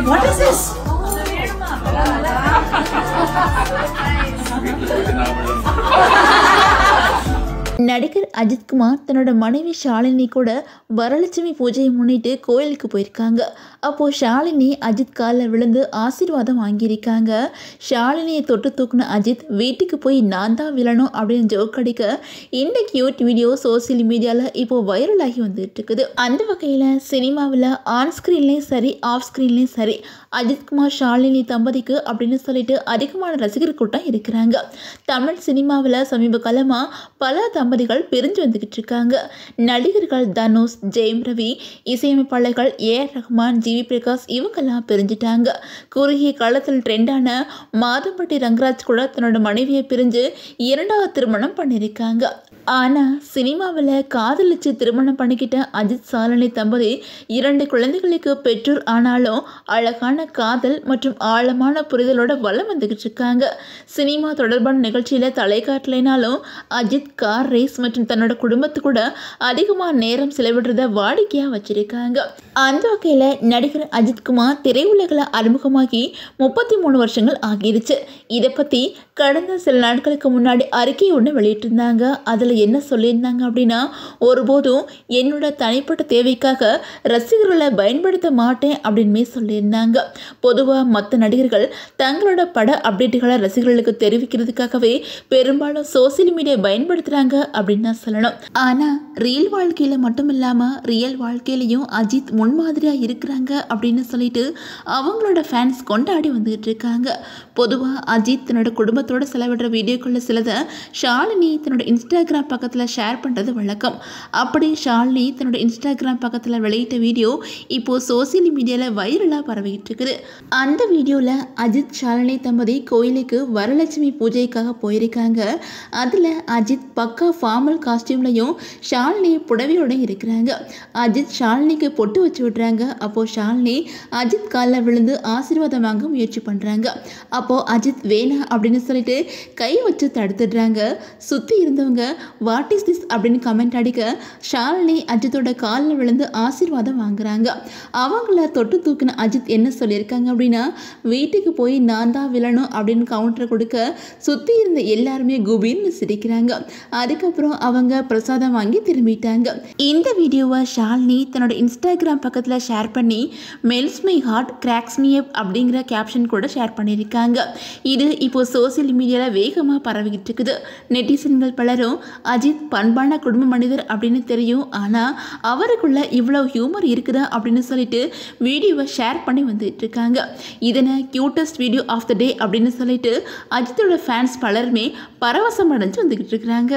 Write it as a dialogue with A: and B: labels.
A: What is this? நடிகர் அஜித்குமார் தன்னோட மனைவி ஷாலினி கூட வரலட்சுமி பூஜையை முன்னிட்டு கோயிலுக்கு போயிருக்காங்க. அப்போது ஷாலினி அஜித் காலில் விழுந்து ஆசீர்வாதம் வாங்கியிருக்காங்க. ஷாலினியை தொட்டு தூக்குன அஜித் வீட்டுக்கு போய் நான் தான் விழணும் அப்படின்னு ஜோக் அடிக்க இந்த கியூட் வீடியோ சோசியல் மீடியாவில் இப்போது வைரலாகி வந்துட்டு இருக்குது. அந்த வகையில் சினிமாவில் ஆன் ஸ்க்ரீன்லேயும் சரி ஆஃப் ஸ்க்ரீன்லேயும் சரி அஜித்குமார் ஷாலினி தம்பதிக்கு அப்படின்னு சொல்லிட்டு அதிகமான ரசிகர் கூட்டம் இருக்கிறாங்க. தமிழ் சினிமாவில் சமீப காலமாக பல தம்பதிகள் பிரிஞ்சு வந்துக்கிட்டு இருக்காங்க. நடிகர்கள் தனுஷ், ஜெயம் ரவி, இசையமைப்பாளர்கள் ஏஆர் ரஹ்மான், ஜிவி பிரகாஷ் இவங்கெல்லாம் பிரிஞ்சிட்டாங்க. குறுகிய காலத்தில் ட்ரெண்டான மாதம்பட்டி ரங்கராஜ் கூட தன்னோட மனைவியை பிரிஞ்சு 2வது திருமணம் பண்ணியிருக்காங்க. ஆனால் சினிமாவில் காதலிச்சு திருமணம் பண்ணிக்கிட்ட அஜித் ஷாலினி தம்பதி 2 குழந்தைகளுக்கு பெற்றோர் ஆனாலும் அழகான காதல் மற்றும் ஆழமான புரிதலோட வளம் வந்துக்கிட்டு இருக்காங்க. சினிமா தொடர்பான நிகழ்ச்சியில் தலை காட்டலைனாலும் அஜித் கார் ரேஸ் மற்றும் தன்னோட குடும்பத்து கூட அதிகமாக நேரம் செலவிடுறத வாடிக்கையாக வச்சிருக்காங்க. அந்த வகையில் நடிகர் அஜித்குமார் திரையுலகில் அறிமுகமாகி 33 வருஷங்கள் ஆகிருச்சு. இதை பற்றி கடந்த சில நாட்களுக்கு முன்னாடி அறிக்கை ஒன்று வெளியிட்டிருந்தாங்க. அதில் என்ன சொல்லியிருந்தாங்க அப்படின்னா, ஒருபோதும் என்னோட தனிப்பட்ட தேவைக்காக ரசிகர்களை பயன்படுத்த மாட்டேன் அப்படின்மே சொல்லியிருந்தாங்க. பொதுவாக மற்ற நடிகர்கள் தங்களோட பட அப்டேட்டுகளை ரசிகர்களுக்கு தெரிவிக்கிறதுக்காகவே பெரும்பாலும் சோசியல் மீடியா பயன்படுத்துகிறாங்க அப்படின்னு தான் சொல்லணும். ஆனால் ரியல் வாழ்க்கையில் மட்டும் இல்லாமல் ரியல் வாழ்க்கையிலையும் அஜித் முன்மாதிரியாக இருக்கிறாங்க அப்படின்னு சொல்லிட்டு அவங்களோட ஃபேன்ஸ் கொண்டாடி வந்துகிட்டு இருக்காங்க. பொதுவாக அஜித் தன்னோட குடும்பத்தோடு செலவிடுற வீடியோக்களில் சிலதை ஷாலினி தன்னோட இன்ஸ்டாகிராம் பக்கத்தில் ஷேர் பண்ணுறது வழக்கம். அப்படி ஷாலினி தன்னோட இன்ஸ்டாகிராம் பக்கத்தில் வெளியிட்ட வீடியோ இப்போது சோசியல் மீடியாவில் வைரலாக பரவிக்கிட்டு இருக்குது. அந்த வீடியோவில் அஜித் ஷாலினி தம்பதி கோயிலுக்கு வரலட்சுமி பூஜைக்காக போயிருக்காங்க. அதில் அஜித் பக்கா ஃபார்மல் காஸ்டியூம்லையும் ஷாலினி புடவையோட இருக்கிறாங்க. அஜித் ஷாலினிக்கு பொட்டு வச்சு விடுறாங்க. அப்போது ஷாலினி அஜித் காலில் விழுந்து ஆசீர்வாதம் வாங்க முயற்சி பண்ணுறாங்க. அப்போது அஜித் வேணா அப்படின்னு சொல்லிட்டு கை வச்சு தடுத்துடுறாங்க. சுற்றி இருந்தவங்க வாட் இஸ் திஸ் அப்படின்னு கமெண்ட் அடிக்க ஷாலினி அஜித்தோட காலில் விழுந்து ஆசீர்வாதம் வாங்குறாங்க. அவங்கள தொட்டு தூக்கின அஜித் என்ன சொல்லியிருக்காங்க அப்படின்னா, வீட்டுக்கு போய் நான் தான் விழணும் அப்படின்னு கவுண்டரை கொடுக்க சுற்றி இருந்த எல்லாருமே குபீர்னு சிரிக்கிறாங்க. அதுக்கப்புறம் அவங்க பிரசாதம் வாங்கி திரும்பிட்டாங்க. இந்த வீடியோவை ஷாலினி தன்னோட இன்ஸ்டாகிராம் பக்கத்தில் ஷேர் பண்ணி melts my heart cracks me up அப்படிங்கிற கேப்ஷன் கூட ஷேர் பண்ணியிருக்காங்க. இது இப்போ சோசியல் மீடியாவில் வேகமாக பரவிக்கிட்டு இருக்குது. நெட்டிசன்கள் பலரும் அஜித் பண்பான குடும்ப மனிதர் அப்படின்னு தெரியும், ஆனால் அவருக்குள்ள இவ்வளோ ஹியூமர் இருக்குதா அப்படின்னு சொல்லிட்டு வீடியோவை ஷேர் பண்ணி வந்துட்டு இருக்காங்க. இதனை கியூட்டஸ்ட் வீடியோ ஆஃப் த டே அப்படின்னு சொல்லிட்டு அஜித்தோட ஃபேன்ஸ் பலருமே பரவசம் அடைஞ்சு வந்துக்கிட்டு இருக்கிறாங்க.